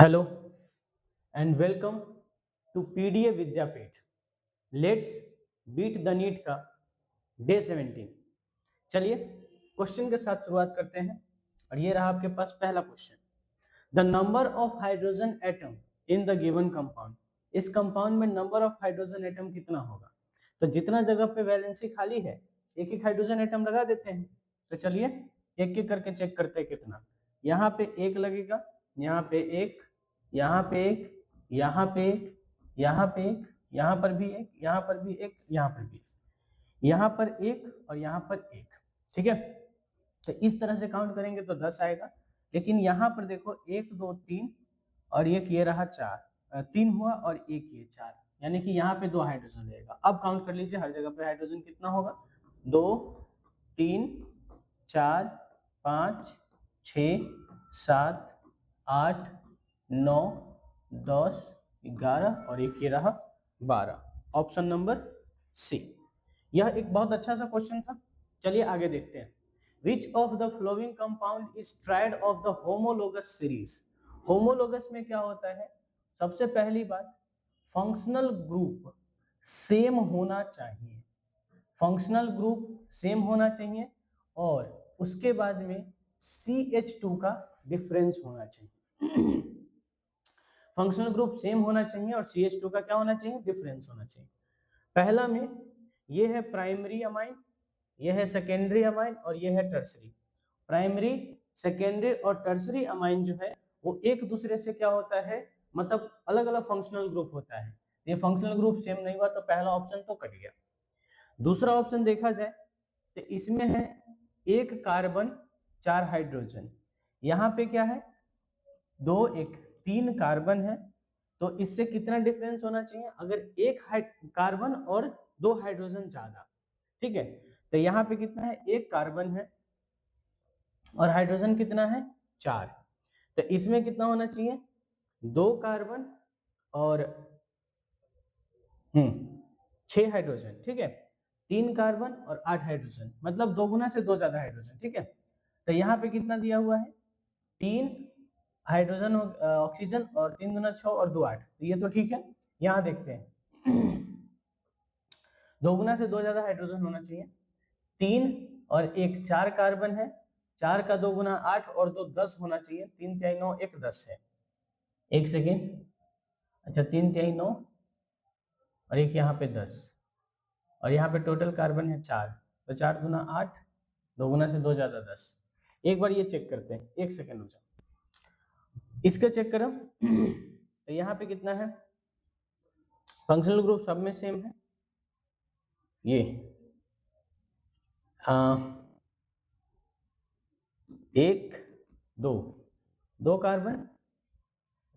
Hello and welcome to PDA Vidyapeeth. Let's beat the NEET का day 17। चलिए question के साथ शुरुआत करते हैं और ये रहा आपके पास पहला question. The number of hydrogen atom in the given compound. इस कंपाउंड में नंबर ऑफ हाइड्रोजन एटम कितना होगा? तो जितना जगह पे वैलेंसी खाली है एक एक हाइड्रोजन एटम लगा देते हैं। तो चलिए एक एक करके चेक करते हैं कितना। यहाँ पे एक लगेगा, यहाँ पे एक, यहाँ पे एक, यहाँ पे एक, यहाँ पे एक, यहाँ पर भी एक, यहाँ पर भी एक, यहाँ पर भी, यहाँ पर एक और यहाँ पर एक। ठीक है, तो इस तरह से काउंट करेंगे तो 10 आएगा। लेकिन यहाँ पर देखो 1 2 3 और एक ये रहा 4, 3 हुआ और एक ये 4, यानी कि यहाँ पे 2 हाइड्रोजन रहेगा। अब काउंट कर लीजिए हर जगह पे हाइड्रोजन कितना होगा। 2 3 4 5 6 7 8 9 10 11 और एक ये रहा 12। Option number C. यह एक बहुत अच्छा सा क्वेश्चन था। चलिए आगे देखते हैं। Which of the following compound is triad of the homologous series? Homologous में क्या होता है? सबसे पहली बात, फंक्शनल ग्रुप सेम होना चाहिए। फंक्शनल ग्रुप सेम होना चाहिए और उसके बाद में CH2 का डिफरेंस होना चाहिए। फंक्शनल ग्रुप सेम होना चाहिए और CH2 का क्या होना चाहिए? डिफरेंस होना चाहिए। पहला में ये है प्राइमरी अमाइन, ये है सेकेंडरी अमाइन और ये है टर्सरी। प्राइमरी, सेकेंडरी और टर्सरी अमाइन जो है वो एक दूसरे से क्या होता है, मतलब अलग अलग फंक्शनल ग्रुप होता है। ये फंक्शनल ग्रुप सेम नहीं हुआ तो पहला ऑप्शन तो कट गया। दूसरा ऑप्शन देखा जाए तो इसमें है एक कार्बन 4 हाइड्रोजन। यहाँ पे क्या है, 2 1 3 कार्बन है, तो इससे कितना डिफरेंस होना चाहिए? अगर एक कार्बन और 2 हाइड्रोजन ज्यादा। ठीक है, तो यहाँ पे कितना है, एक कार्बन है और हाइड्रोजन कितना है, 4। तो इसमें कितना होना चाहिए, 2 कार्बन और 6 हाइड्रोजन। ठीक है, 3 कार्बन और 8 हाइड्रोजन, मतलब 2 गुना से 2 ज्यादा हाइड्रोजन। ठीक है, तो यहाँ पे कितना दिया हुआ है, 3 हाइड्रोजन ऑक्सीजन और 3 गुना 6 और 2 8। तो ये तो ठीक है। यहाँ देखते हैं 2 गुना से 2 ज्यादा हाइड्रोजन होना चाहिए। 3 और 1 4 कार्बन है, 4 का 2 गुना 8 और 2 10 होना चाहिए। 3 तिहाई 9 1 10 है। एक सेकेंड, अच्छा 3 तिहाई 9 और एक यहाँ पे 10 और यहाँ पे टोटल कार्बन है 4, तो 4 गुना 8, 2 गुना से 2 ज्यादा 10। एक बार ये चेक करते हैं, एक सेकेंड हो जाए, इसका चेक करो। तो यहाँ पे कितना है, फंक्शनल ग्रुप सब में सेम है। ये हाँ, 1 2 2 कार्बन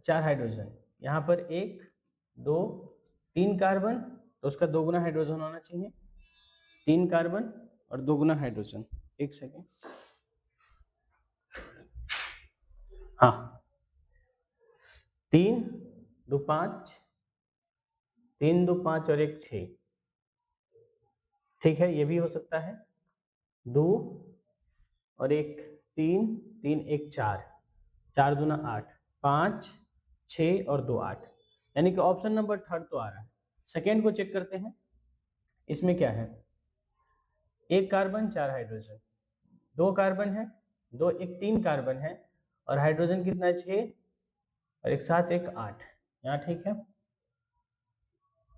4 हाइड्रोजन, यहाँ पर 1 2 3 कार्बन, तो उसका 2 गुना हाइड्रोजन होना चाहिए। 3 कार्बन और 2 गुना हाइड्रोजन। एक सेकेंड, हाँ 3 2 5, 3 2 5 और 1 6। ठीक है, ये भी हो सकता है। 2 और 1 3, 3 1 4, 4 दूना 8, 5 6 और 2 8, यानी कि ऑप्शन नंबर थर्ड तो आ रहा है। सेकेंड को चेक करते हैं, इसमें क्या है, 1 कार्बन 4 हाइड्रोजन, 2 कार्बन है, 2 1 3 कार्बन है और हाइड्रोजन कितना है, 6 और एक 7 1 8। यहाँ ठीक है,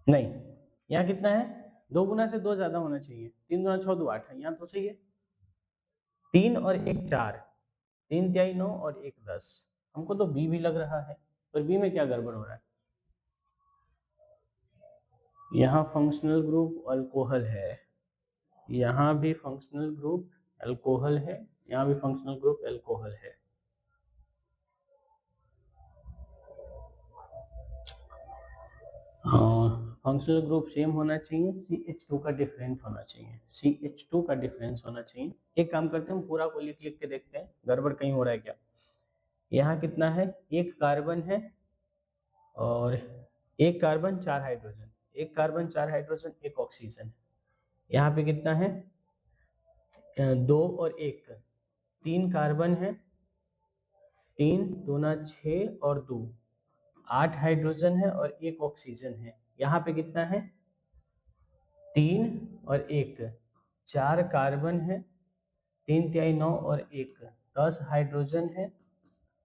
नहीं यहाँ कितना है, 2 गुना से 2 ज्यादा होना चाहिए। 3 गुना 6 2 8 है, यहाँ तो सही है। 3 और 1 4, 3 तिहाई 9 और 1 10। हमको तो बी भी लग रहा है, पर बी में क्या गड़बड़ हो रहा है, यहाँ फंक्शनल ग्रुप अल्कोहल है, यहाँ भी फंक्शनल ग्रुप अल्कोहल है, यहाँ भी फंक्शनल ग्रुप अल्कोहल है। फंक्शनल ग्रुप सेम होना चाहिए, CH2 का डिफरेंस होना चाहिए, CH2 का डिफरेंस होना चाहिए। एक काम करते हैं, हम पूरा को लिख लिख के देखते हैं गड़बड़ कहीं हो रहा है क्या। यहाँ कितना है, 1 कार्बन है और 1 carbon 4 hydrogen, 1 carbon 4 hydrogen 1 oxygen. यहाँ पे कितना है, 2 और 1 3 कार्बन है 3 दूना 6 और 2 8 हाइड्रोजन है और 1 ऑक्सीजन है। यहाँ पे कितना है? 3 और 1 4 कार्बन है, 3 तिहाई 9 और 1 10 हाइड्रोजन है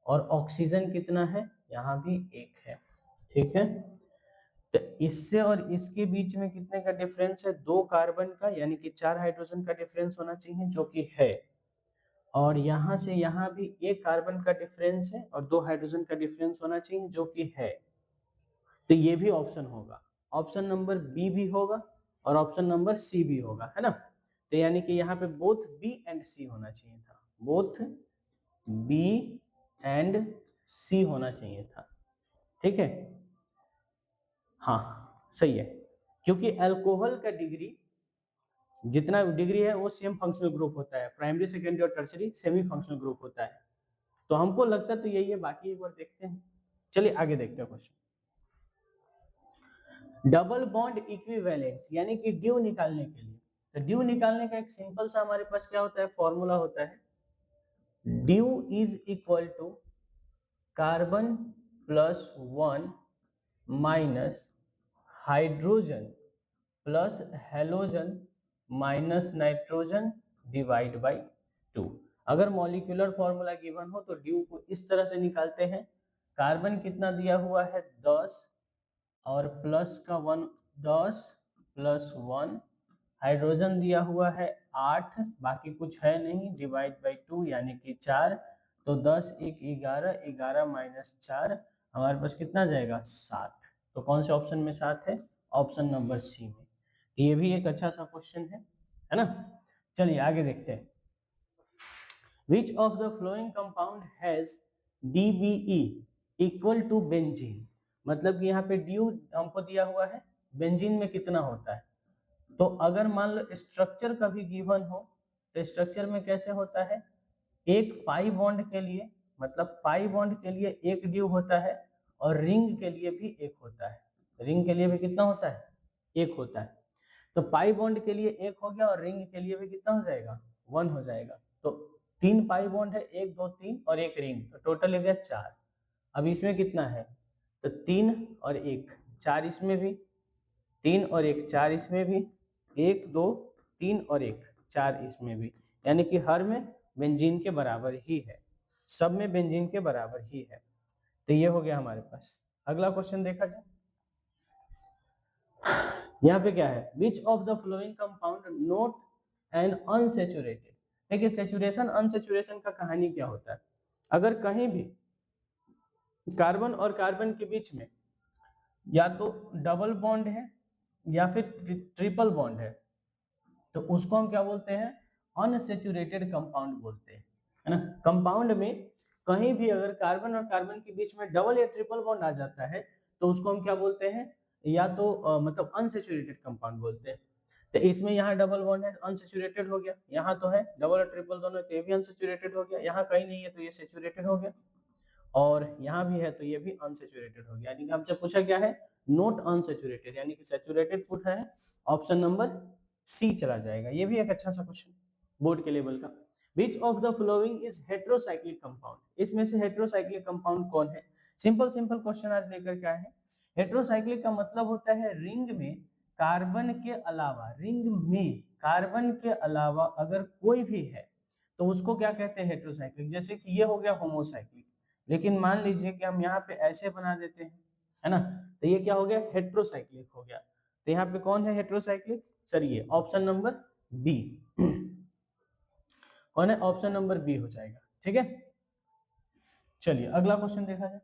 और ऑक्सीजन कितना है? यहाँ भी 1 है। ठीक है, तो इससे और इसके बीच में कितने का डिफरेंस है? 2 कार्बन का, यानी कि 4 हाइड्रोजन का डिफरेंस होना चाहिए, जो कि है। और यहाँ से यहाँ भी 1 कार्बन का डिफरेंस है और 2 हाइड्रोजन का डिफरेंस होना चाहिए, जो कि है। तो ये भी ऑप्शन होगा, ऑप्शन नंबर बी भी होगा और ऑप्शन नंबर सी भी होगा, है ना। तो यानी कि यहाँ पे बोथ बी एंड सी होना चाहिए था, बोथ बी एंड सी होना चाहिए था। ठीक है, हाँ सही है, क्योंकि अल्कोहल का डिग्री जितना डिग्री है वो सेम फंक्शनल ग्रुप होता है, प्राइमरी सेकेंडरी और टर्सरी सेमी फंक्शनल ग्रुप होता है। तो हमको लगता है तो यही है, बाकी एक बार देखते हैं। चलिए आगे देखते हैं क्वेश्चन। डबल बॉन्ड इक्विवेलेंट यानी कि ड्यू निकालने के लिए, तो ड्यू निकालने का एक सिंपल सा हमारे पास क्या होता है? फॉर्मूला होता है DU is equal to carbon plus 1 minus hydrogen plus halogen minus nitrogen divide by 2। अगर मॉलिक्यूलर फॉर्मूला गिवन हो तो ड्यू को इस तरह से निकालते हैं, कार्बन कितना दिया हुआ है? 10 और प्लस का 1 10 प्लस 1, हाइड्रोजन दिया हुआ है 8, बाकी कुछ है नहीं, डिवाइड बाई 2 यानी कि 4। तो 10 1 11, 11 माइनस 4 हमारे पास कितना जाएगा? 7। तो कौन से ऑप्शन में 7 है? ऑप्शन नंबर सी में। ये भी एक अच्छा सा क्वेश्चन है ना। चलिए आगे देखते हैं। Which of the flowing compound has DBE equal to benzene? मतलब कि यहाँ पे ड्यू हमको दिया हुआ है, बेंजीन में कितना होता है? तो अगर मान लो स्ट्रक्चर कभी गिवन हो तो स्ट्रक्चर में कैसे होता है? एक पाई बॉन्ड के लिए, मतलब पाई बॉन्ड के लिए एक ड्यू होता है और रिंग के लिए भी एक होता है। रिंग के लिए भी कितना होता है? एक होता है। तो पाई बॉन्ड के लिए एक हो गया और रिंग के लिए भी कितना हो जाएगा? 1 हो जाएगा। तो 3 पाई बॉन्ड है, 1 2 3 और एक रिंग, तो टोटल हो गया 4। अब इसमें कितना है? तो 3 और 1 4, इसमें भी 3 और 1 4, इसमें भी 1 2 3 और 1 4, इसमें भी, यानी कि हर में बेंजीन के बराबर ही है, सब में बेंजीन के बराबर ही है। तो ये हो गया हमारे पास। अगला क्वेश्चन देखा जाए, यहाँ पे क्या है? Which of the flowing compound not an unsaturated. देखिए सेचुरेशन अनसेचुरेशन का कहानी क्या होता है? अगर कहीं भी कार्बन और कार्बन के बीच में या तो डबल बॉन्ड है या फिर ट्रिपल बॉन्ड है, तो उसको हम क्या बोलते हैं? अनसेचुरेटेड कंपाउंड बोलते हैं, है ना। कंपाउंड में कहीं भी अगर कार्बन और कार्बन के बीच में डबल या ट्रिपल बॉन्ड आ जाता है तो उसको हम क्या बोलते हैं? या तो मतलब अनसेचुरेटेड कंपाउंड बोलते हैं। तो इसमें यहाँ डबल बॉन्ड है, अनसेचुरेटेड हो गया। यहाँ तो है डबल और ट्रिपल दोनों, तो ये भी अनसेचुरेटेड हो गया। यहाँ कहीं नहीं है तो ये सेचुरेटेड हो गया, और यहाँ भी है तो ये भी अनसेचुरेटेड हो गया। यानी कि हमसे पूछा क्या है? नॉट अनसेचुरेटेड, यानी कि सेचुरेटेड पूछा है, ऑप्शन नंबर सी चला जाएगा। ये भी एक अच्छा सा क्वेश्चन बोर्ड के लेवल का। Which of the following is heterocyclic compound? इसमें से हेट्रोसाइक्लिक कंपाउंड कौन है? सिंपल सिंपल क्वेश्चन आज लेकर के आए हैं। हेट्रोसाइक्लिक का मतलब होता है रिंग में कार्बन के अलावा, रिंग में कार्बन के अलावा अगर कोई भी है तो उसको क्या कहते हैं? हेट्रोसाइक्लिक। जैसे कि ये हो गया होमोसाइक्लिक, लेकिन मान लीजिए कि हम यहाँ पे ऐसे बना देते हैं, है ना, तो ये क्या हो गया? हेट्रोसाइक्लिक हो गया। तो यहाँ पे कौन है हेट्रोसाइक्लिक? सर ये ऑप्शन नंबर बी। कौन है? ऑप्शन नंबर बी हो जाएगा। ठीक है, चलिए अगला क्वेश्चन देखा जाए।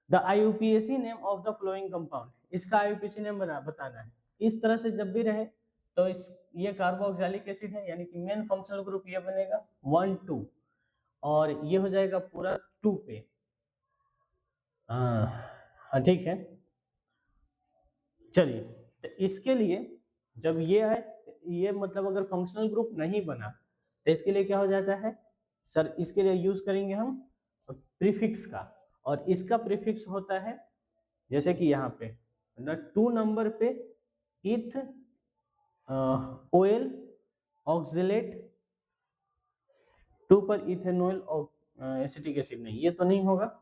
The IUPAC name of the flowing compound, इसका आईयूपीएसी नेम बताना है। इस तरह से जब भी रहे तो इस ये कार्बोक्सिलिक एसिड है, यानी कि मेन फंक्शनल ग्रुप ये बनेगा 1 2 और ये हो जाएगा पूरा 2 पे। हाँ ठीक है, चलिए तो इसके लिए जब ये है, ये मतलब अगर फंक्शनल ग्रुप नहीं बना तो इसके लिए क्या हो जाता है? सर इसके लिए यूज करेंगे हम प्रीफिक्स का, और इसका प्रीफिक्स होता है जैसे कि यहाँ पे 2 नंबर पे इथ ओएल ऑक्सिलेट, 2 पर इथेनॉल एसिटिक एसिड नहीं, ये तो नहीं होगा,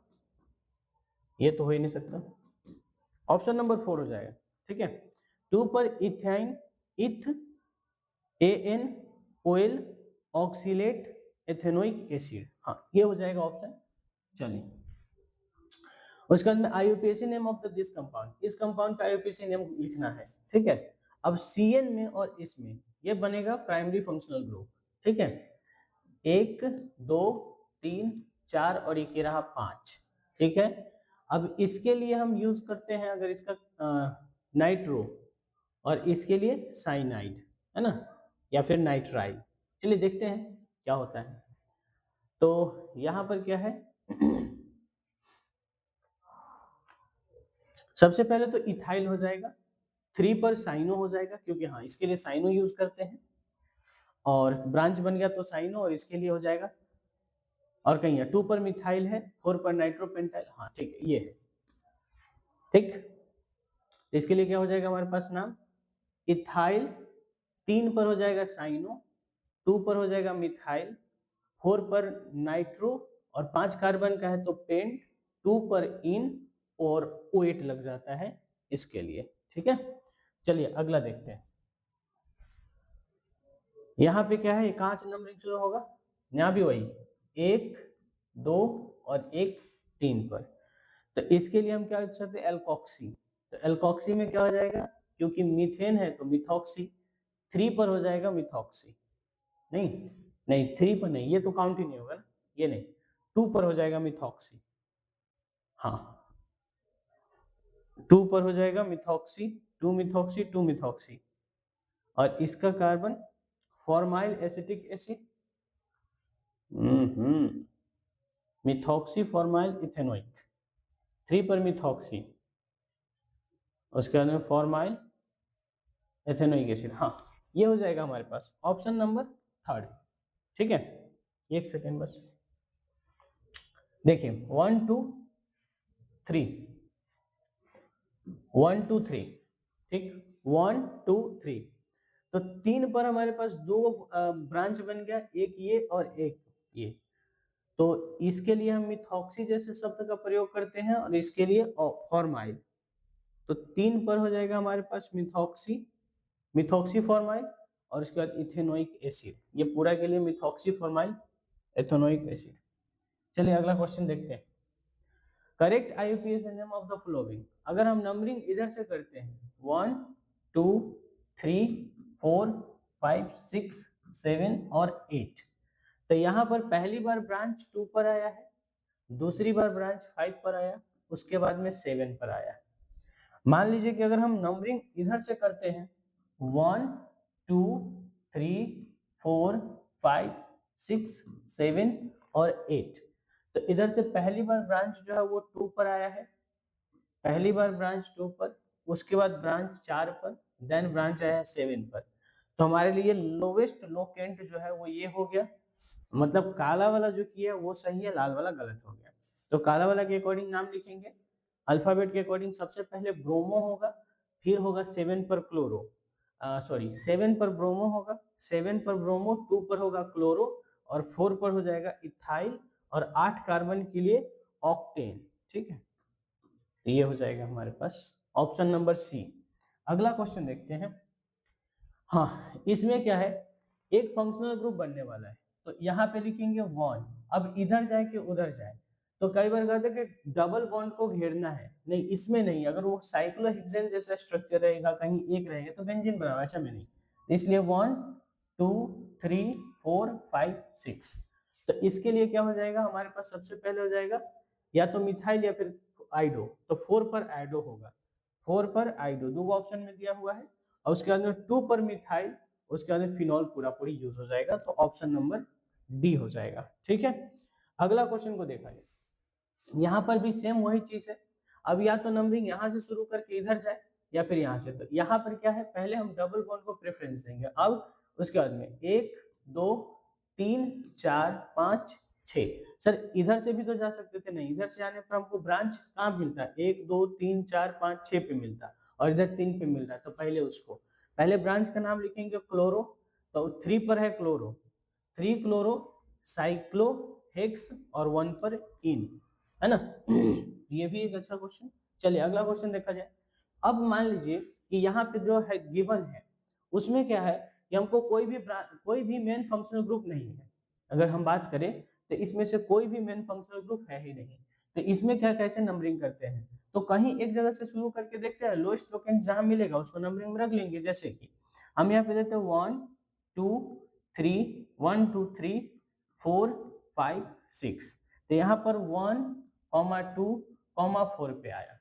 ये तो हो ही नहीं सकता। ऑप्शन नंबर 4 हो जाएगा, ठीक है। 2 पर इथाइन इथ an oil oxalate ethanoic acid, हाँ ये हो जाएगा ऑप्शन। चलिए उसके बाद में IUPAC name of the this compound, इस कंपाउंड का आईयूपीएसी नेम लिखना है, ठीक है। अब सीएन में और इसमें ये बनेगा प्राइमरी फंक्शनल ग्रुप, ठीक है। 1 2 3 4 और एक ये रहा 5, ठीक है। अब इसके लिए हम यूज करते हैं अगर इसका नाइट्रो, और इसके लिए साइनाइड, है ना, या फिर नाइट्राइल। चलिए देखते हैं क्या होता है। तो यहाँ पर क्या है सबसे पहले तो इथाइल हो जाएगा, 3 पर साइनो हो जाएगा क्योंकि हाँ इसके लिए साइनो यूज करते हैं, और ब्रांच बन गया तो साइनो, और इसके लिए हो जाएगा, और कहीं है 2 पर मिथाइल है, 4 पर नाइट्रोपेंटाइल, हाँ ठीक है ये है, ठीक। इसके लिए क्या हो जाएगा हमारे पास नाम इथाइल, 3 पर हो जाएगा साइनो, 2 पर हो जाएगा मिथाइल, 4 पर नाइट्रो, और 5 कार्बन का है तो पेंट, 2 पर इन, और O8 लग जाता है इसके लिए, ठीक है। चलिए अगला देखते हैं। यहाँ पे क्या है, कहाँ से नंबरिंग शुरू होगा, यहाँ भी वही 1 2 और 1 3 पर। तो इसके लिए हम क्या लिख सकते हैं, एल्कोक्सी। तो एल्कोक्सी में क्या हो जाएगा, क्योंकि मीथेन है तो मिथॉक्सी, 3 पर हो जाएगा मिथॉक्सी, नहीं नहीं 3 पर नहीं, ये तो काउंट ही नहीं होगा ना, ये नहीं, 2 पर हो जाएगा मिथॉक्सी, हाँ 2 पर हो जाएगा मिथॉक्सी, 2 मिथॉक्सी 2 मिथॉक्सी, और इसका carbon formyl acetic acid, methoxy formyl ethanoic, 3 पर मिथॉक्सी, उसके बाद में फॉर्माइल एथेनोइक एसिड, हाँ ये हो जाएगा हमारे पास ऑप्शन नंबर 3, ठीक है। एक सेकेंड बस, देखिए 1 2 3, 1 2 3, ठीक 1 2 3, तो 3 पर हमारे पास 2 ब्रांच बन गया, एक ये और एक ये। तो इसके लिए हम मिथॉक्सी जैसे शब्द का प्रयोग करते हैं, और इसके लिए फॉर्माइल। तो 3 पर हो जाएगा हमारे पास मिथॉक्सी, मिथॉक्सी फॉर्माइल, और उसके बाद इथेनोइक एसिड, ये पूरा के लिए मिथॉक्सी फॉर्माइल एथेनोइक एसिड। चलिए अगला क्वेश्चन देखते हैं। Correct IUPAC name of the following, अगर हम नंबरिंग इधर से करते हैं 1 2 3 4 5 6 7 और 8, तो यहाँ पर पहली बार ब्रांच 2 पर आया है, दूसरी बार ब्रांच 5 पर आया, उसके बाद में 7 पर आया। मान लीजिए कि अगर हम नंबरिंग इधर से करते हैं 1 2 3 4 5 6 7 और 8, तो इधर से पहली बार ब्रांच जो है वो 2 पर आया है, पहली बार ब्रांच 2 पर, उसके बाद ब्रांच 4 पर, देन ब्रांच आया है 7 पर। तो हमारे लिए लोवेस्ट लोकेंट जो है वो ये हो गया, मतलब काला वाला जो किया है वो सही है, लाल वाला गलत हो गया। तो काला वाला के अकॉर्डिंग नाम लिखेंगे, अल्फाबेट के अकॉर्डिंग सबसे पहले ब्रोमो होगा, फिर होगा 7 पर क्लोरो, सॉरी 7 पर ब्रोमो होगा, 7 पर ब्रोमो, 2 पर होगा क्लोरो, और 4 पर हो जाएगा इथाइल, और 8 कार्बन के लिए ऑक्टेन, ठीक है। ये हो जाएगा हमारे पास ऑप्शन नंबर सी। अगला क्वेश्चन देखते हैं। हाँ इसमें क्या है, एक फंक्शनल ग्रुप बनने वाला है, तो यहाँ पे लिखेंगे 1, अब इधर जाए कि उधर जाए, तो कई बार कहते हैं कि डबल बॉन्ड को घेरना है, नहीं इसमें नहीं, अगर वो साइक्लोहेक्सेन जैसा स्ट्रक्चर रहेगा, कहीं एक रहेगा तो बेंजीन बनाओ, ऐसा में नहीं, इसलिए 1 2 3 4 5 6। तो इसके लिए क्या हो जाएगा हमारे पास, सबसे पहले हो जाएगा या तो मिथाइल या फिर आइडो, तो 4 पर आइडो होगा, 4 पर आइडो दो ऑप्शन में दिया हुआ है, और उसके बाद में 2 पर मिथाइल, उसके बाद में फिनॉल पूरा पूरी यूज हो जाएगा, तो ऑप्शन नंबर डी हो जाएगा, ठीक है। अगला क्वेश्चन को देखा जाए, यहाँ पर भी सेम वही चीज है, अब या तो नंबरिंग यहाँ से शुरू करके इधर जाए या फिर यहाँ से, तो यहाँ पर क्या है, पहले हम डबल बॉन्ड को प्रेफरेंस देंगे, अब उसके बाद में 1 2 3 4 5 6, सर इधर से भी तो जा सकते थे, नहीं इधर से आने पर हमको ब्रांच कहाँ मिलता है, 1 2 3 4 5 6 पे मिलता है, और इधर 3 पे मिल रहा है, तो पहले उसको, पहले ब्रांच का नाम लिखेंगे क्लोरो, तो 3 पर है क्लोरो, 3 क्लोरो साइक्लो एक्स और 1 पर इन, है ना। ये भी एक अच्छा क्वेश्चन। चलिए अगला क्वेश्चन देखा जाए। अब मान लीजिए कि यहाँ पे जो है गिवन है उसमें क्या है कि हमको कोई भी मेन फंक्शनल ग्रुप नहीं है। अगर हम बात करें तो इसमें से कोई भी मेन फंक्शनल ग्रुप है ही नहीं। तो इसमें क्या कैसे नंबरिंग करते हैं, तो कहीं एक जगह से शुरू करके देखते हैं, लोएस्ट लोकेंट जहां मिलेगा उसको नंबरिंग में रख लेंगे। जैसे कि हम यहाँ पे देते हैं 1 2 3 1 2 3 4 5 6, तो यहाँ पर 1 2 4 पे आया।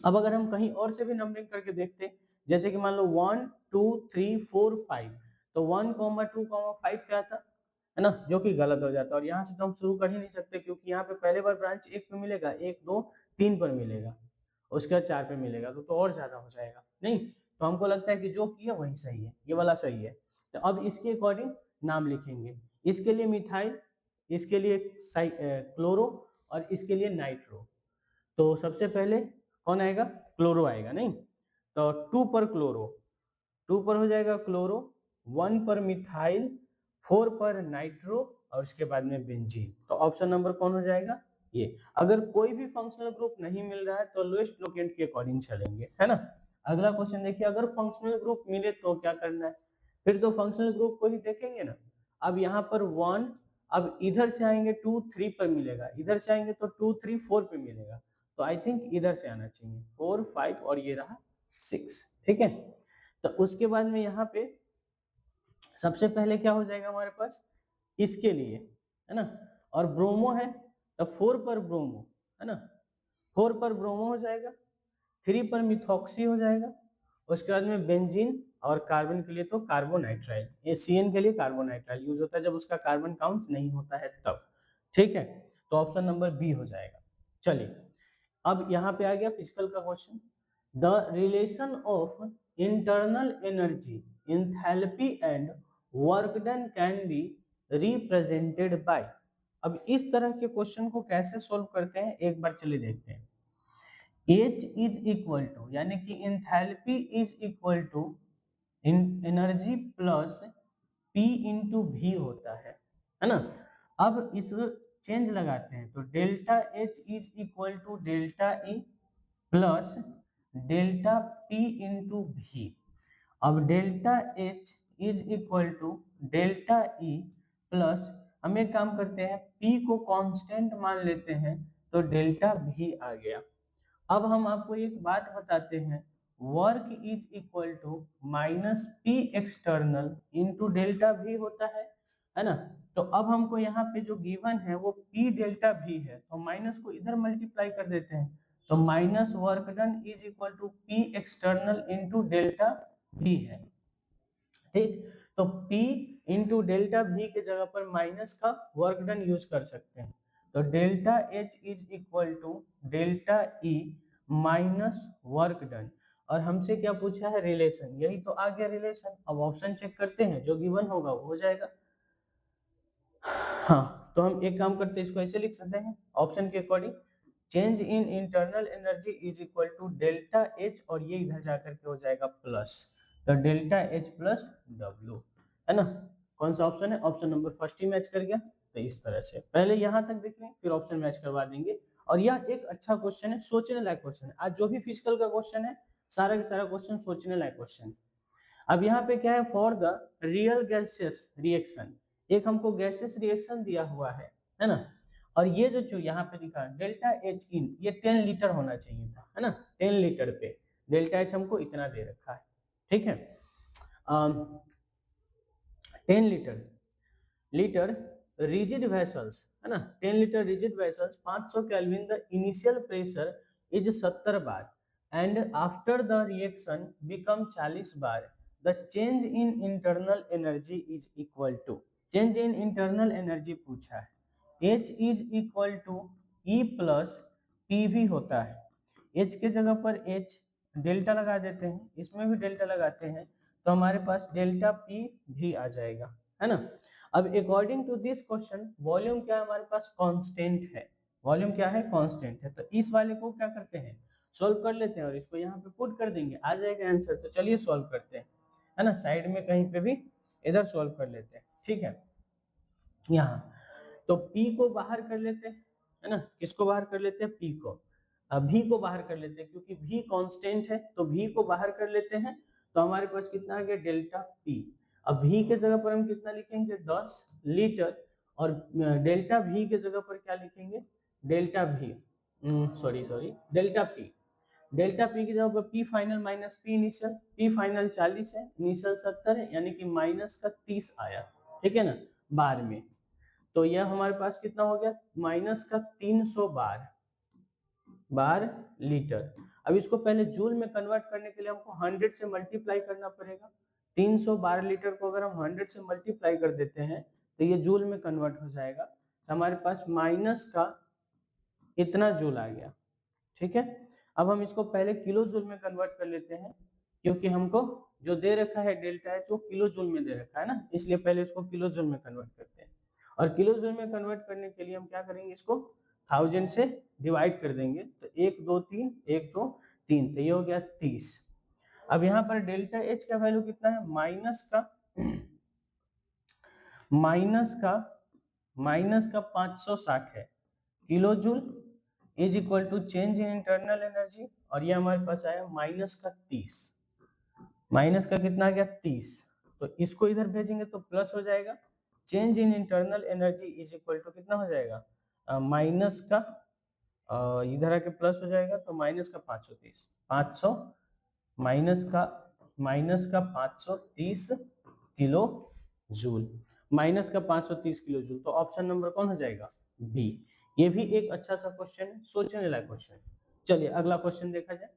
अब अगर हम कहीं और से भी नंबरिंग करके देखते, जैसे कि मान लो 1 2 3 4 5, तो 1 2 5 पे आता है ना, जो कि गलत हो जाता है। और यहाँ से तो हम शुरू कर ही नहीं सकते, क्योंकि यहाँ पे पहले बार ब्रांच 1 पे मिलेगा, 1 2 3 पर मिलेगा, उसके बाद 4 पे मिलेगा, तो और ज्यादा हो जाएगा नहीं। तो हमको लगता है कि जो किया वही सही है, ये वाला सही है। तो अब इसके अकॉर्डिंग नाम लिखेंगे। इसके लिए मिथाइल, इसके लिए क्लोरो और इसके लिए नाइट्रो। तो सबसे पहले कौन आएगा, क्लोरो आएगा नहीं, तो 2 पर क्लोरो, 2 पर हो जाएगा क्लोरो, 1 पर मिथाइल, 4 पर नाइट्रो और उसके बाद में बेंजीन। तो ऑप्शन नंबर कौन हो जाएगा, ये। अगर कोई भी फंक्शनल ग्रुप नहीं मिल रहा है तो लोएस्ट लोकेंट के अकॉर्डिंग चलेंगे, है ना। अगला क्वेश्चन देखिए, अगर फंक्शनल ग्रुप मिले तो क्या करना है, फिर तो फंक्शनल ग्रुप को ही देखेंगे ना। अब यहाँ पर 1, अब इधर से आएंगे 2 3 पर मिलेगा, इधर से आएंगे तो 2 3 4 पे मिलेगा, तो आई थिंक इधर से आना चाहिए 4 5 और ये रहा 6, ठीक है। तो उसके बाद में यहाँ पे सबसे पहले क्या हो जाएगा हमारे पास, इसके लिए, है ना, और ब्रोमो है तो 4 पर ब्रोमो, है ना, 4 पर ब्रोमो हो जाएगा, 3 पर मिथॉक्सी हो जाएगा, उसके बाद में बेंजीन, और कार्बन के लिए तो कार्बोनाइट्राइल, ये सीएन के लिए कार्बोनाइट्राइल यूज होता है जब उसका कार्बन काउंट नहीं होता है तब, ठीक है। तो ऑप्शन नंबर बी हो जाएगा। चलिए अब यहाँ पे आ गया फिजिकल का question. The relation of internal energy, enthalpy and work done can be represented by. अब इस तरह के क्वेश्चन को कैसे सोल्व करते हैं एक बार चलिए देखते हैं। H इज इक्वल टू, यानी कि enthalpy is equal to energy plus P into V होता है ना। अब इस चेंज लगाते हैं तो delta H is equal to delta E plus delta P into V. अब delta H is equal to delta E plus, हम एक काम करते हैं P को कांस्टेंट मान लेते हैं तो डेल्टा V आ गया। अब हम आपको एक बात बताते हैं, work is equal to minus P external into delta V होता है ना। तो अब हमको यहाँ पे जो गिवन है वो पी डेल्टा भी है, तो माइनस को इधर मल्टीप्लाई कर देते हैं, तो minus work done is equal to P external into delta V है, ठीक। तो P इंटू डेल्टा V के जगह पर माइनस का वर्क डन यूज कर सकते हैं, तो delta H is equal to delta E minus work done. और हमसे क्या पूछा है, रिलेशन, यही तो आ गया रिलेशन। अब ऑप्शन चेक करते हैं, जो गिवन होगा वो हो जाएगा। हाँ, तो हम एक काम करते हैं, इसको ऐसे लिख सकते हैं ऑप्शन के according, change in internal energy is equal to delta H, और ये इधर जाकर के हो जाएगा प्लस, तो डेल्टा H प्लस W, है ना। कौन सा ऑप्शन है, ऑप्शन नंबर फर्स्ट ही मैच कर गया। तो इस तरह से पहले यहाँ तक देख लें, फिर ऑप्शन मैच करवा देंगे। और यह एक अच्छा क्वेश्चन है, सोचने लायक क्वेश्चन है। आज जो भी फिजिकल का क्वेश्चन है, सारा का सारा क्वेश्चन सोचने लायक क्वेश्चन है। अब यहाँ पे क्या है, for the real gases reaction, एक हमको गैसेस रिएक्शन दिया हुआ है ना। और ये जो यहाँ पे लिखा डेल्टा H इन, ये 10 लीटर होना चाहिए था, है ना, 10 लीटर पे डेल्टा H हमको इतना दे रखा है, ठीक है। 10 लीटर रिजिड वेसल्स, है ना, 10 litre rigid vessels 500 kelvin, the initial pressure is 70 bar and after the reaction become 40 bar, the change in internal energy is equal to, change in internal energy पूछा है, H is equal to E plus PV होता है। H के जगह पर H delta लगा देते हैं, इसमें भी डेल्टा लगाते हैं, तो हमारे पास डेल्टा P भी आ जाएगा, है ना। अब according to this question volume क्या है हमारे पास, कांस्टेंट है, वॉल्यूम क्या है, कांस्टेंट है। तो इस वाले को क्या करते हैं, सॉल्व कर लेते हैं और इसको यहाँ पे पुट कर देंगे, आ जाएगा आंसर। तो चलिए सॉल्व करते हैं, है ना, साइड में कहीं पे भी इधर सॉल्व कर लेते हैं, ठीक है। यहाँ तो P को बाहर कर लेते हैं, है ना, किसको बाहर कर लेते हैं, P को, V को बाहर कर लेते हैं क्योंकि V कांस्टेंट है, तो V को बाहर कर लेते हैं, तो हमारे पास कितना आ गया डेल्टा P। अब V के जगह पर हम कितना लिखेंगे 10 लीटर, और डेल्टा V के जगह पर क्या लिखेंगे, delta V, sorry delta P, delta P की जगह पर P final minus P initial, P final 40 है, इनिशियल 70 है, यानी कि माइनस का 30 आया, ठीक है ना, बार में। तो यह हमारे पास कितना हो गया, माइनस का 300 बार लीटर। अब इसको पहले जूल में कन्वर्ट करने के लिए हमको 100 से मल्टीप्लाई करना पड़ेगा। 300 बार लीटर को अगर हम 100 से मल्टीप्लाई कर देते हैं तो ये जूल में कन्वर्ट हो जाएगा, तो हमारे पास माइनस का इतना जूल आ गया, ठीक है। अब हम इसको पहले किलो जूल में कन्वर्ट कर लेते हैं, क्योंकि हमको जो दे रखा है डेल्टा एच वो किलो जूल में दे रखा है ना, इसलिए पहले इसको किलो जूल में कन्वर्ट करते हैं। और किलो जूल में कन्वर्ट करने के लिए हम क्या करेंगे, इसको 1000 से डिवाइड कर देंगे, तो 1 2 3 1 2 3, तो ये हो गया 30। अब यहाँ पर डेल्टा एच का वैल्यू कितना है, माइनस का 560 है, kilo joule is equal to change in internal energy, और ये हमारे पास आया माइनस का 30, माइनस का कितना आ गया 30, तो इसको इधर भेजेंगे तो प्लस हो जाएगा, change in internal energy is equal to कितना हो जाएगा माइनस का इधर आके प्लस हो जाएगा, तो माइनस का 530, 500 माइनस का 530 किलो जूल, माइनस का 530 किलो जूल, तो ऑप्शन नंबर कौन हो जाएगा, बी। ये भी एक अच्छा सा क्वेश्चन है, सोचने लायक क्वेश्चन है। चलिए अगला क्वेश्चन देखा जाए।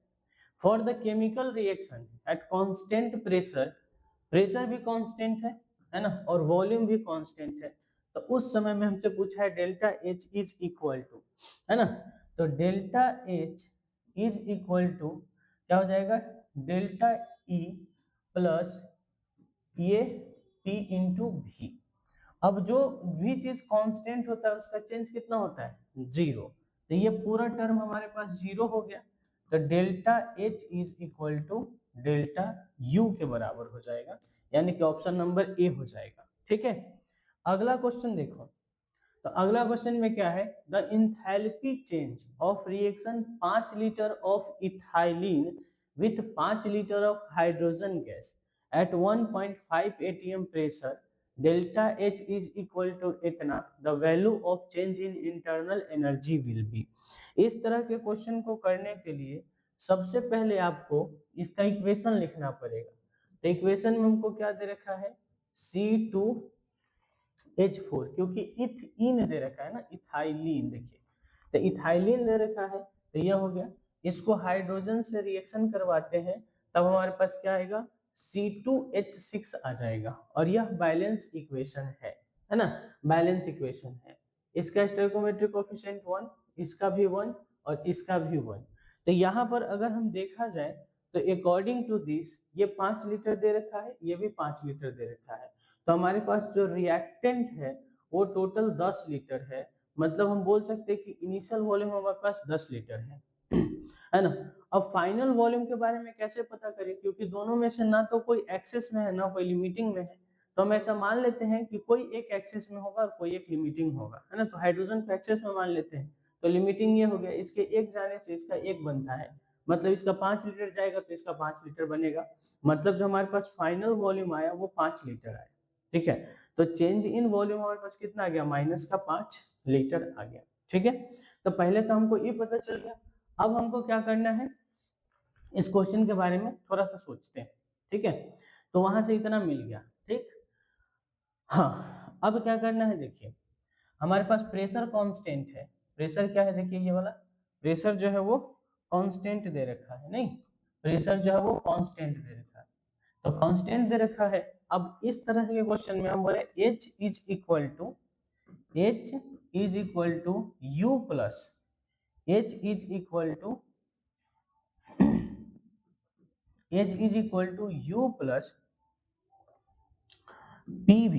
For the chemical reaction at constant pressure, pressure भी कांस्टेंट है ना, और वॉल्यूम भी कांस्टेंट है, तो उस समय में हमसे पूछा है delta H is equal to, है ना, तो delta H is equal to क्या हो जाएगा, डेल्टा ई प्लस ये पी इंटू वी। अब जो भी चीज कांस्टेंट होता है उसका चेंज कितना होता है, जीरो, तो ये पूरा टर्म हमारे पास जीरो हो गया, तो delta H is equal to delta U के बराबर हो जाएगा, यानी कि ऑप्शन नंबर ए हो जाएगा, ठीक है। अगला क्वेश्चन देखो, तो अगला क्वेश्चन में क्या है, the enthalpy change of reaction 5 litre of ethylene with 5 litre of hydrogen gas at 1.5 atm pressure, delta H is equal to इतना, the value of change in internal energy will be. इस तरह के question को करने के लिए सबसे पहले आपको इसका इक्वेशन लिखना पड़ेगा, तो इक्वेशन में हमको क्या दे रखा है, C2H4, क्योंकि इथीन दे रखा है ना, इथाइलिन, देखिए तो इथाइलिन दे रखा है, तो यह हो गया, इसको हाइड्रोजन से रिएक्शन करवाते हैं तब हमारे पास क्या आएगा, C2H6 आ जाएगा, और यह बैलेंस इक्वेशन है ना, बैलेंस इक्वेशन है। इसका स्टोइकोमेट्रिक कोएफिशिएंट 1, इसका भी 1 और इसका भी 1, तो यहाँ पर अगर हम देखा जाए तो अकॉर्डिंग टू दिस ये 5 लीटर दे रखा है, ये भी 5 लीटर दे रखा है, तो हमारे पास जो रिएक्टेंट है वो टोटल 10 लीटर है, मतलब हम बोल सकते हैं कि इनिशियल वॉल्यूम हमारे पास 10 लीटर है ना। अब फाइनल वॉल्यूम के बारे में कैसे पता करें, क्योंकि दोनों में से ना तो कोई एक्सेस में है ना कोई लिमिटिंग में है, तो हम ऐसा मान लेते हैं कि कोई एक एक्सेस में होगा और कोई एक लिमिटिंग होगा, है ना, तो हाइड्रोजन को एक्सेस में मान लेते हैं, तो लिमिटिंग ये हो गया, इसके एक जाने से इसका एक बनता है, मतलब इसका 5 लीटर जाएगा तो इसका 5 लीटर बनेगा, मतलब जो हमारे पास फाइनल वॉल्यूम आया वो 5 लीटर आया, ठीक है। तो चेंज इन वॉल्यूम हमारे पास कितना आ गया, माइनस का 5 लीटर आ गया, ठीक है। तो पहले तो हमको ये पता चल गया, अब हमको क्या करना है, इस क्वेश्चन के बारे में थोड़ा सा सोचते हैं, ठीक है। तो वहां से इतना मिल गया, ठीक। हाँ, अब क्या करना है, देखिए हमारे पास प्रेशर कांस्टेंट है, प्रेशर क्या है, देखिए ये वाला प्रेशर जो है वो कांस्टेंट दे रखा है, नहीं, प्रेशर जो है वो कांस्टेंट दे रखा है, तो कांस्टेंट दे रखा है। अब इस तरह के क्वेश्चन में हम बोले H is equal to U plus H is equal to U plus PV,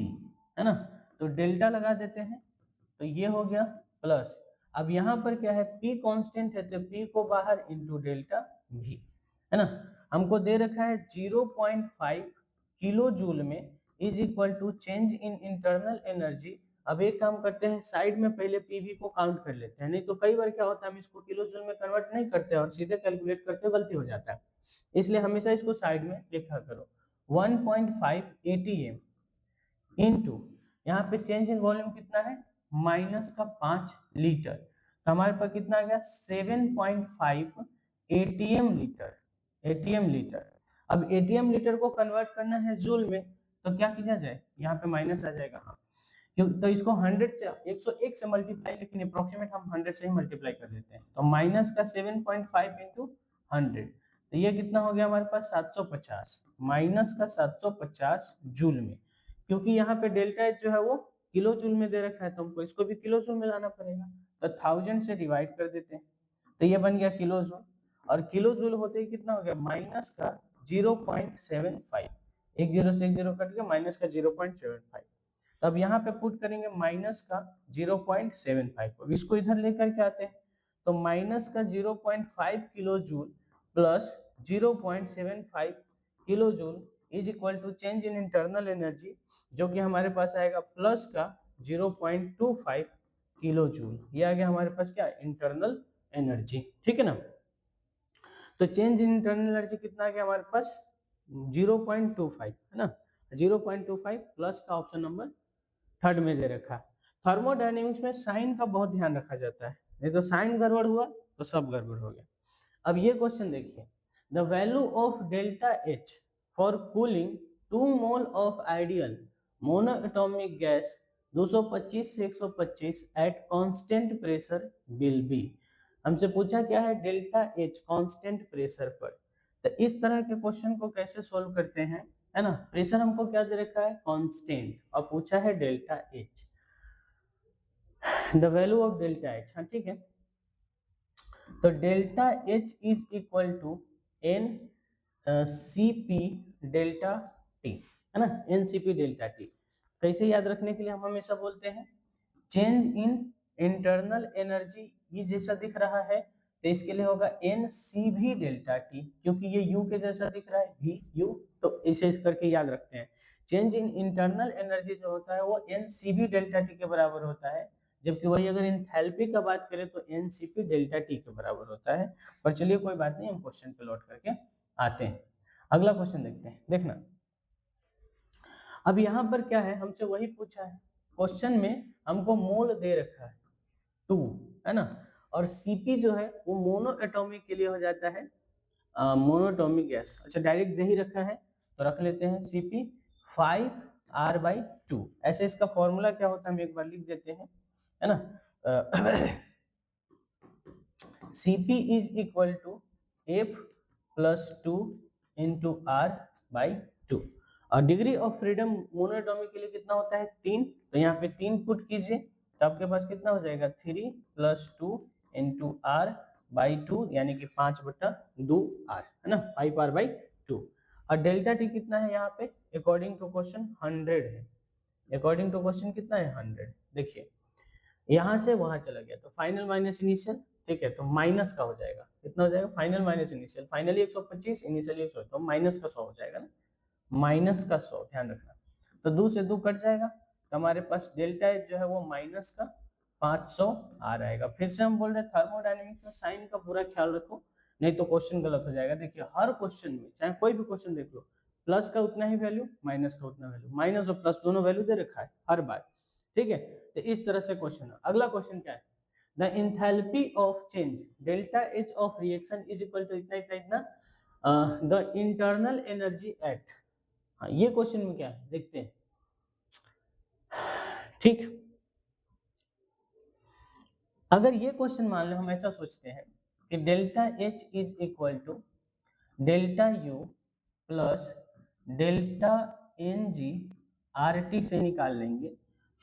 है ना, तो डेल्टा लगा देते हैं, तो ये हो गया प्लस, अब यहाँ पर क्या है, P कांस्टेंट है तो P को बाहर इंटू डेल्टा V, है ना, हमको दे रखा है 0.5 किलो जूल में is equal to change in internal energy अब एक काम करते हैं, साइड में पहले पीवी को काउंट कर लेते हैं, नहीं तो कई बार क्या होता है हम इसको किलो जूल में कन्वर्ट नहीं करते और सीधे कैलकुलेट करते गलती हो जाता है, इसलिए हमेशा इसको साइड में लिखा करो। 1.5 ATM इनटू यहाँ पे चेंज इन वॉल्यूम कितना है माइनस का 5 लीटर, तो हमारे पास कितना आ गया 7.5 एटीएम लीटर। एटीएम लीटर, अब एटीएम लीटर को कन्वर्ट करना है जूल में, तो क्या किया जाए, यहाँ पे माइनस आ जाएगा। हाँ, तो इसको 100 से 101 से मल्टीप्लाई, लेकिन अप्रोक्सीमेट हम 100 से ही मल्टीप्लाई कर देते हैं, तो माइनस का 7.5 इंटू 100, तो ये कितना हो गया हमारे पास 750, माइनस का 750 जूल में, क्योंकि यहाँ पे डेल्टा एच जो है वो किलो जूल में दे रखा है, तो हमको इसको भी किलो जूल में लाना पड़ेगा, तो 1000 से डिवाइड कर देते हैं, तो ये बन गया किलो जूल, और किलो जूल होते ही कितना हो गया माइनस का 0.75, एक जीरो से एक जीरो कट गया, माइनस का 0.75, तब यहाँ पे पुट करेंगे माइनस का 0.75, अब इसको इधर लेकर के आते हैं, तो माइनस का 0.5 kilo joule plus 0.75 kilo joule is equal to change in internal energy, जो कि हमारे पास आएगा प्लस का 0.25 किलो जूल, ये आ गया हमारे पास क्या इंटरनल एनर्जी, ठीक है ना। तो चेंज इन इंटरनल एनर्जी कितना आ गया हमारे पास 0.25 है ना, 0.25 प्लस का ऑप्शन नंबर थर्ड में दे रखा है। थर्मोडायनेमिक्स में साइन का बहुत ध्यान रखा जाता है, नहीं तो साइन गड़बड़ हुआ तो सब गड़बड़ हो गया। अब ये क्वेश्चन देखिए, the value of delta H for cooling 2 mole of ideal monoatomic gas 225 से 125 eight constant pressure will be. हमसे पूछा क्या है डेल्टा एच कांस्टेंट प्रेशर पर, तो इस तरह के क्वेश्चन को कैसे सोल्व करते हैं, है ना। प्रेशर हमको क्या दे रखा है कांस्टेंट, और पूछा है delta H, the value of delta H, हाँ ठीक है, तो delta H is equal to N C P delta T, है ना, N C P delta T. कैसे याद रखने के लिए हम हमेशा बोलते हैं चेंज इन इंटरनल एनर्जी, ये जैसा दिख रहा है तो इसके लिए होगा एन सी भी डेल्टा टी, क्योंकि ये यू के जैसा दिख रहा है वी यू, तो इसे इस करके याद रखते हैं। चेंज इन इंटरनल एनर्जी जो होता है वो एन सी भी डेल्टा टी के बराबर होता है, जबकि वही अगर इंथैल्पी का बात करें तो N C P delta T के बराबर होता है। पर चलिए कोई बात नहीं, हम क्वेश्चन पे लौट करके आते हैं। अगला क्वेश्चन देखते हैं, देखना अब यहाँ पर क्या है, हमसे वही पूछा है, क्वेश्चन में हमको मोल दे रखा है 2, है ना, और सीपी जो है वो मोनो एटॉमिक के लिए हो जाता है मोनोटॉमिक गैस। अच्छा डायरेक्ट दे ही रखा है तो रख लेते हैं सीपी 5R/2, ऐसे इसका फॉर्मूला क्या होता है हम एक बार लिख देते हैं, है ना। CP is equal to F plus 2 into R/2, और डिग्री ऑफ फ्रीडम मोनोटॉमिक के लिए कितना होता है 3, तो यहाँ पे 3 पुट कीजिए, तो आपके पास कितना हो जाएगा 3 + 2 इंटू R/2, यानी कि 5/2R, है ना, 5R/2, और डेल्टा टी कितना है यहाँ पे अकॉर्डिंग टू क्वेश्चन 100 है, अकॉर्डिंग टू क्वेश्चन कितना है 100, देखिए यहाँ से वहां चला गया तो फाइनल माइनस इनिशियल, ठीक है, तो माइनस का हो जाएगा, कितना हो जाएगा final minus initial, finally 125 initially 100, तो माइनस का 100 हो जाएगा ना, माइनस का 100 ध्यान रखना, तो 2 से 2 कट जाएगा, तो हमारे पास डेल्टा एच जो है वो माइनस का 500 आ रहेगा। फिर से हम बोल रहे हैं थर्मोडायनेमिक्स में साइन का पूरा ख्याल रखो, नहीं तो क्वेश्चन गलत हो जाएगा। देखिए हर क्वेश्चन में चाहे कोई भी क्वेश्चन देख लो, प्लस का उतना ही वैल्यू, माइनस का उतना वैल्यू, माइनस और प्लस दोनों वैल्यू दे रखा है हर बार, ठीक है, तो इस तरह से क्वेश्चन है। अगला क्वेश्चन क्या है, the enthalpy of change delta H of reaction is equal to इतना इतना इतना द इंटरनल एनर्जी एट, हाँ ये क्वेश्चन में क्या है देखते हैं, ठीक, अगर ये क्वेश्चन मान लो हम ऐसा सोचते हैं कि delta H is equal to delta U plus delta N G R T से निकाल लेंगे,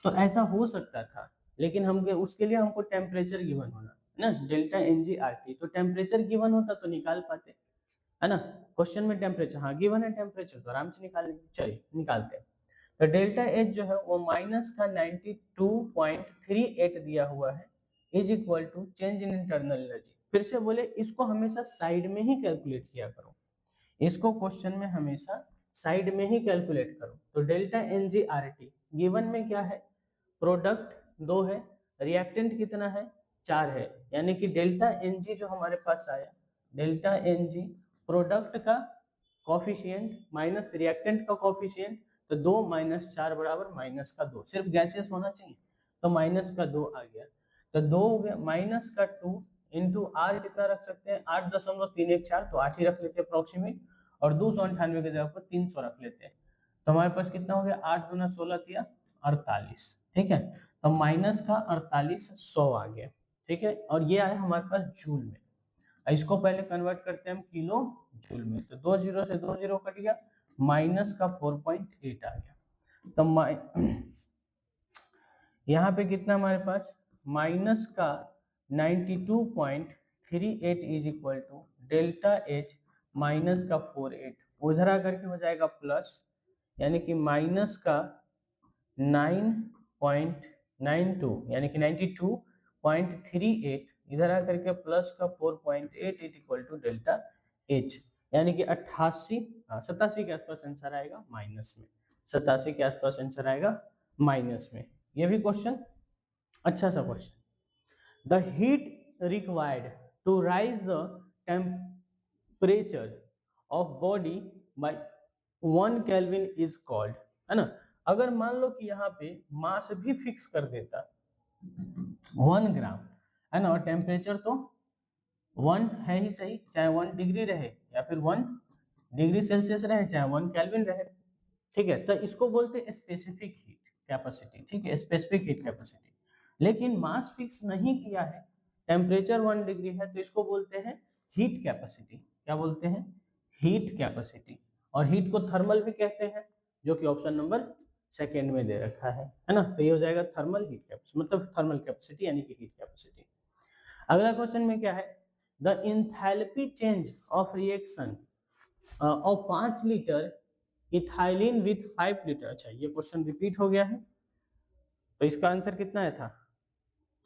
तो ऐसा हो सकता था, लेकिन हम उसके लिए हमको टेम्परेचर गिवन होना ना, delta N G R T, तो टेम्परेचर गिवन होता तो निकाल पाते, है ना, क्वेश्चन में टेम्परेचर हाँ गिवन है, टेम्परेचर तो आराम से निकाल लेंगे, चलिए निकालते हैं। तो डेल्टा एच जो है वो माइनस का 92.38 दिया हुआ है, is equal to change in internal energy. फिर से बोले इसको हमेशा साइड में ही कैलकुलेट किया करो, इसको क्वेश्चन में हमेशा साइड में ही कैलकुलेट करो। तो delta N G R T given में क्या है प्रोडक्ट 2 है, रिएक्टेंट कितना है 4 है, यानी कि डेल्टा एन जी जो हमारे पास आया, डेल्टा एन जी प्रोडक्ट का कॉफिशिएंट माइनस रिएक्टेंट का कॉफिशिएंट, तो 2 माइनस 4 बराबर माइनस का 2, सिर्फ गैसेस होना चाहिए तो माइनस का 2 आ गया, तो 2 हो गया माइनस का 2 इंटू आर कितना रख सकते हैं 8.314, तो 8 ही रख लेते हैं अप्रोक्सीमेट, और 298 की जगह पर 300 रख लेते हैं, तो हमारे पास कितना हो गया 8 दूना 16 किया 48, ठीक है, तो माइनस का 4800 आ गया, ठीक है, और ये आया हमारे पास जूल में, इसको पहले कन्वर्ट करते हैं हम किलो जूल में, तो 2 जीरो से 2 जीरो कट गया, माइनस का 4.8 आ गया, तो यहाँ पे कितना हमारे पास माइनस का 92.38 is equal to delta H minus का 48, उधर आकर के हो जाएगा प्लस, यानी कि माइनस का 9.92 यानी कि 92.38, इधर आकर के प्लस का 4.8 इक्वल टू डेल्टा एच, यानी कि 87 के आसपास आंसर आएगा माइनस में, 87 के आसपास आंसर आएगा माइनस में। ये भी क्वेश्चन अच्छा सा question, the heat required to raise the temperature of body by 1 kelvin is called, है ना, अगर मान लो कि यहाँ पे मास भी फिक्स कर देता 1 ग्राम, है ना, और टेम्परेचर तो 1 है ही सही, चाहे 1 डिग्री रहे या फिर 1 डिग्री सेल्सियस रहे, चाहे 1 केल्विन रहे, ठीक है, तो इसको बोलते हैं स्पेसिफिक हीट कैपेसिटी, ठीक है, स्पेसिफिक हीट कैपेसिटी, लेकिन मास फिक्स नहीं किया है, टेम्परेचर 1 डिग्री है, तो इसको बोलते हैं हीट कैपेसिटी, क्या बोलते हैं हीट कैपेसिटी, और हीट को थर्मल भी कहते हैं, जो कि ऑप्शन नंबर सेकंड में दे रखा है ना, तो ये हो जाएगा थर्मल हीट कैपेसिटी, मतलब थर्मल कैपेसिटी यानी कि हीट कैपेसिटी। अगला क्वेश्चन में क्या है, the enthalpy change of reaction of 5 litre ethylene with 5 litre, अच्छा ये क्वेश्चन रिपीट हो गया है, तो इसका आंसर कितना है था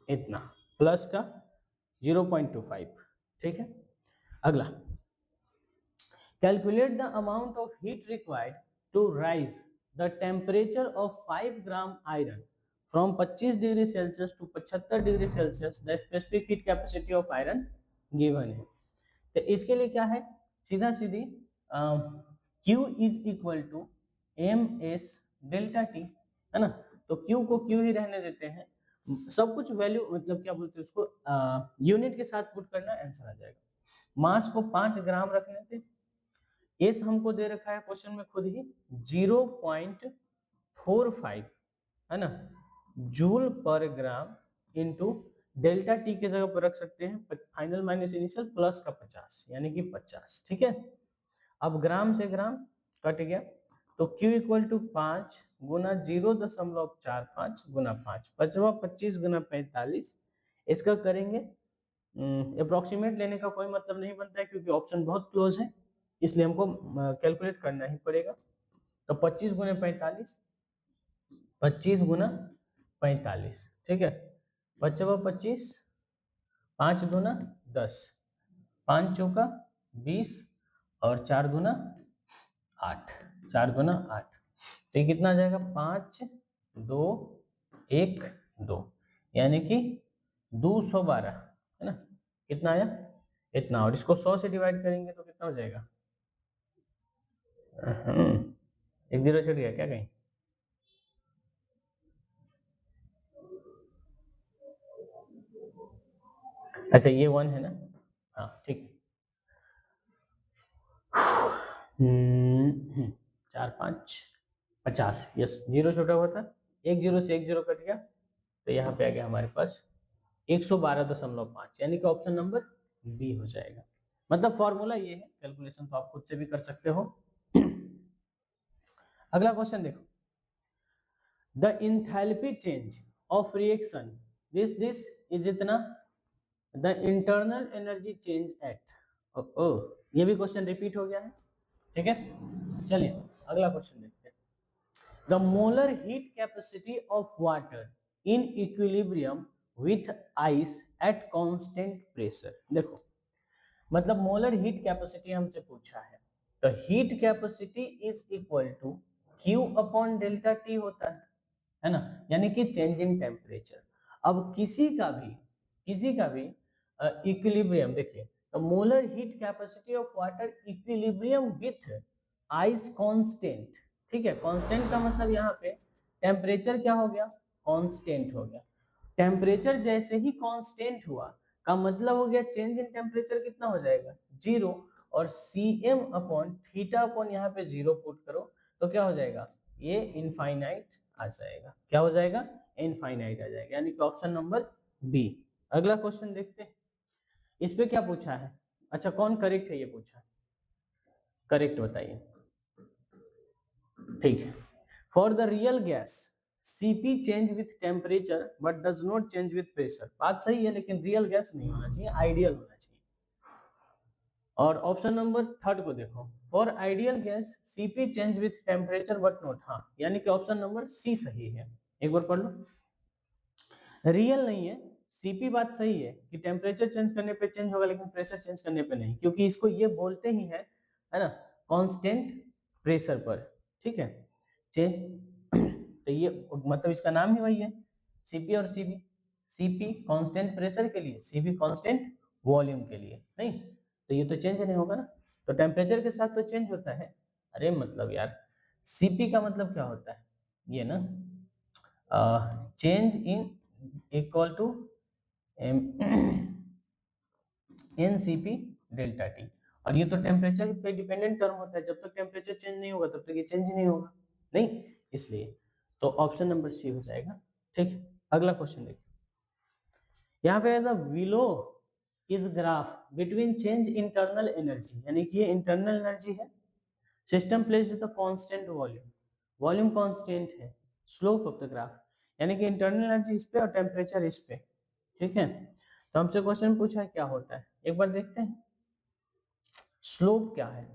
इतना, प्लस का 0.25, ठीक है। अगला, calculate the amount of heat required to raise the temperature of 5 gram iron from 25 degree Celsius to 75 degree Celsius, the specific heat capacity of iron given है, तो इसके लिए क्या है, सीधा सीधी Q is equal to M S delta T, है ना, तो Q को Q ही रहने देते हैं, सब कुछ वैल्यू मतलब क्या बोलते हैं उसको यूनिट के साथ पुट करना, आंसर आ जाएगा, मास को 5 ग्राम रखने थे, एस हमको दे रखा है क्वेश्चन में खुद ही 0.45, है ना, जूल पर ग्राम इनटू डेल्टा टी के जगह पर रख सकते हैं फाइनल माइनस इनिशियल प्लस का 50 यानी कि 50, ठीक है, अब ग्राम से ग्राम कट गया, तो Q इक्वल टू 5 गुना 0.45 गुना 5, 25 गुना 45, इसका करेंगे अप्रोक्सीमेट लेने का कोई मतलब नहीं बनता है, क्योंकि ऑप्शन बहुत क्लोज है, इसलिए हमको कैलकुलेट करना ही पड़ेगा, तो 25 गुना 45, 25 गुना 45, ठीक है, 25, 5 दूना 10, 5 चौका 20 और 4 दूना 8, 4 दूना 8, तो ये कितना आ जाएगा 5 2 1 2, यानी कि 212, है ना, कितना आया इतना, और इसको 100 से डिवाइड करेंगे तो कितना हो जाएगा, एक जीरो छूट गया क्या कहीं, अच्छा ये 1 है ना, हाँ ठीक, 4 5 50, यस, जीरो छोटा हुआ था, एक जीरो से एक जीरो कट गया, तो यहाँ पे आ गया हमारे पास 112.5, यानी कि ऑप्शन नंबर बी हो जाएगा, मतलब फॉर्मूला ये है, कैलकुलेशन तो आप खुद से भी कर सकते हो। अगला क्वेश्चन देखो, the enthalpy change of reaction this is इतना, the internal energy change at, ये भी क्वेश्चन रिपीट हो गया है, ठीक है, चलिए अगला क्वेश्चन देखते हैं, the molar heat capacity of water in equilibrium with ice at constant pressure, देखो मतलब मोलर हीट कैपेसिटी हमसे पूछा है, तो heat capacity is equal to Q upon delta T होता है, है ना, यानी कि चेंज इन टेम्परेचर। अब किसी का भी इक्विलिब्रियम देखिए, the molar heat capacity of water equilibrium with ice constant, ठीक है, कांस्टेंट का मतलब यहाँ पे टेम्परेचर क्या हो गया, कांस्टेंट हो गया। टेम्परेचर जैसे ही कांस्टेंट हुआ का मतलब हो गया चेंज इन टेम्परेचर कितना हो जाएगा, जीरो, और Cm अपॉन थीटा अपॉन यहाँ पे जीरो पुट करो तो क्या हो जाएगा, ये इनफाइनाइट आ जाएगा। क्या हो जाएगा, इनफाइनाइट आ जाएगा, यानी कि ऑप्शन नंबर बी। अगला क्वेश्चन देखते हैं, इस पे क्या पूछा है, अच्छा कौन करेक्ट है ये पूछा, करेक्ट बताइए, ठीक है। For the real gas Cp change with temperature but does not change with pressure, बात सही है, लेकिन रियल गैस नहीं होना चाहिए, आइडियल होना चाहिए। और ऑप्शन नंबर थर्ड को देखो, for ideal gas Cp change with temperature but not, हाँ, यानी कि ऑप्शन नंबर सी सही है। एक बार पढ़ लो, रियल नहीं है, Cp बात सही है कि टेम्परेचर चेंज करने पे चेंज होगा लेकिन प्रेशर चेंज करने पे नहीं, क्योंकि इसको ये बोलते ही है ना, कांस्टेंट प्रेशर पर, ठीक है, चेंज तो ये मतलब इसका नाम ही वही है, Cp और Cv, Cp कांस्टेंट प्रेशर के लिए, Cv कांस्टेंट वॉल्यूम के लिए, नहीं तो ये तो चेंज नहीं होगा ना, तो टेम्परेचर के साथ तो चेंज होता है। अरे मतलब यार Cp का मतलब क्या होता है, ये ना change in equal to NCP delta T, और ये तो टेम्परेचर पे डिपेंडेंट टर्म होता है, जब तक टेम्परेचर चेंज नहीं होगा तब तक ये चेंज ही नहीं होगा, नहीं, इसलिए तो ऑप्शन नंबर सी हो जाएगा, ठीक। अगला क्वेश्चन देखिए, यहाँ पे है below is graph between change internal energy, यानी कि ये इंटरनल एनर्जी है, system placed the constant volume, volume constant है, स्लोप ऑफ द ग्राफ, यानी कि इंटरनल एनर्जी इस पे और टेम्परेचर इस पे, ठीक है। तो हमसे क्वेश्चन पूछा है क्या होता है, एक बार देखते हैं स्लोप क्या है।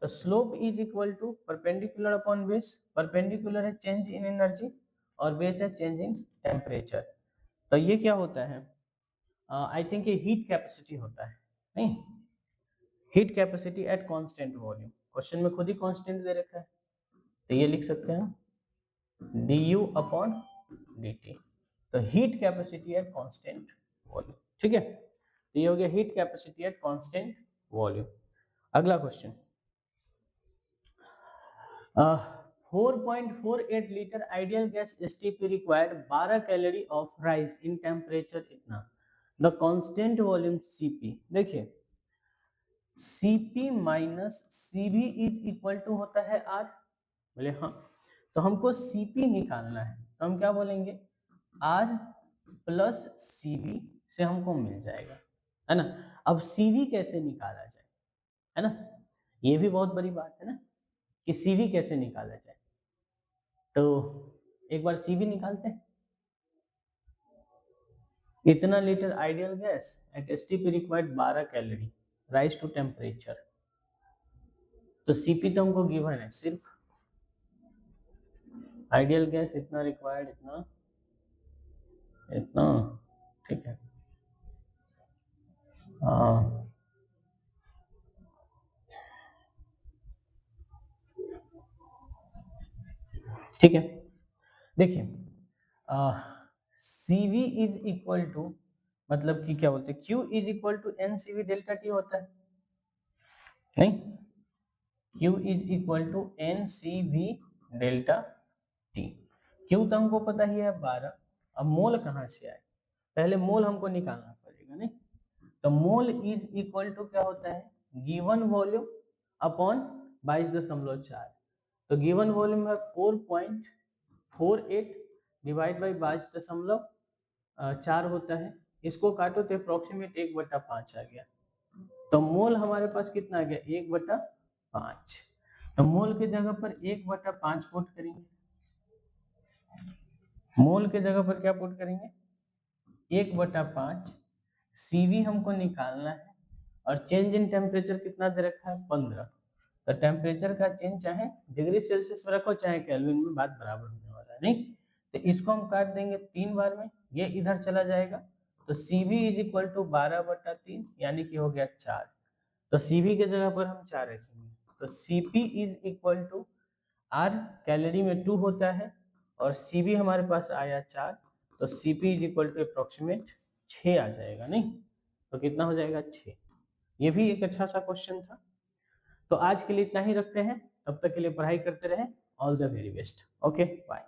तो slope is equal to perpendicular upon base, perpendicular है चेंज इन एनर्जी और बेस है चेंज इन टेम्परेचर। तो ये क्या होता है, आई थिंक ये हीट कैपेसिटी होता है, नहीं, heat capacity at constant volume, question में खुद ही कांस्टेंट दे रखा है, तो ये लिख सकते हैं du अपॉन dt, तो heat capacity at constant volume, ठीक है, तो ये हो गया heat capacity at constant volume. अगला question, 4.48 litre ideal gas STP required 12 calorie of rise in temperature इतना, द कांस्टेंट वॉल्यूम Cp, देखिए Cp minus Cv is equal to होता है R, बोले हाँ, तो हमको Cp निकालना है, तो हम क्या बोलेंगे R प्लस Cv से हमको मिल जाएगा, है ना। अब Cv कैसे निकाला जाए, है ना, ये भी बहुत बड़ी बात है ना कि Cv कैसे निकाला जाए, तो एक बार Cv निकालते हैं, इतना litre ideal gas at STP required 12 calorie raise to temperature, तो Cp तो हमको गिवन है, सिर्फ आइडियल गैस इतना रिक्वायर्ड, इतना इतना, ठीक है, ठीक है, देखिए Cv इज इक्वल टू मतलब कि क्या बोलते हैं Q is equal to NCV delta T होता है, नहीं, Q is equal to NCV delta T, Q तो हमको पता ही है 12, अब मोल कहाँ से आए, पहले मोल हमको निकालना पड़ेगा, नहीं, तो मोल इज इक्वल टू क्या होता है गिवन वॉल्यूम अपॉन 22.4, तो गिवन वॉल्यूम है 4.48 डिवाइड बाई 22.4 होता है, इसको काटो तो अप्रोक्सीमेट 1/5 आ गया, तो मोल हमारे पास कितना आ गया 1/5, तो मोल के जगह पर 1/5 पुट करेंगे, मोल के जगह पर क्या पुट करेंगे 1/5, Cv हमको निकालना है और चेंज इन टेम्परेचर कितना दे रखा है 15, तो टेम्परेचर का चेंज चाहे डिग्री सेल्सियस में रखो चाहे केल्विन में, बात बराबर होने वाला है, नहीं, तो इसको हम काट देंगे 3 बार में, ये इधर चला जाएगा, तो Cv इज इक्वल टू 12/3 यानी कि हो गया 4, तो Cv के जगह पर हम 4 रखेंगे, तो Cp is equal to R calorie में 2 होता है और सी बी हमारे पास आया 4, तो C P is equal to approximate 6 आ जाएगा, नहीं तो कितना हो जाएगा 6। ये भी एक अच्छा सा क्वेश्चन था। तो आज के लिए इतना ही रखते हैं, तब तक के लिए पढ़ाई करते रहें। All the very best. Okay bye.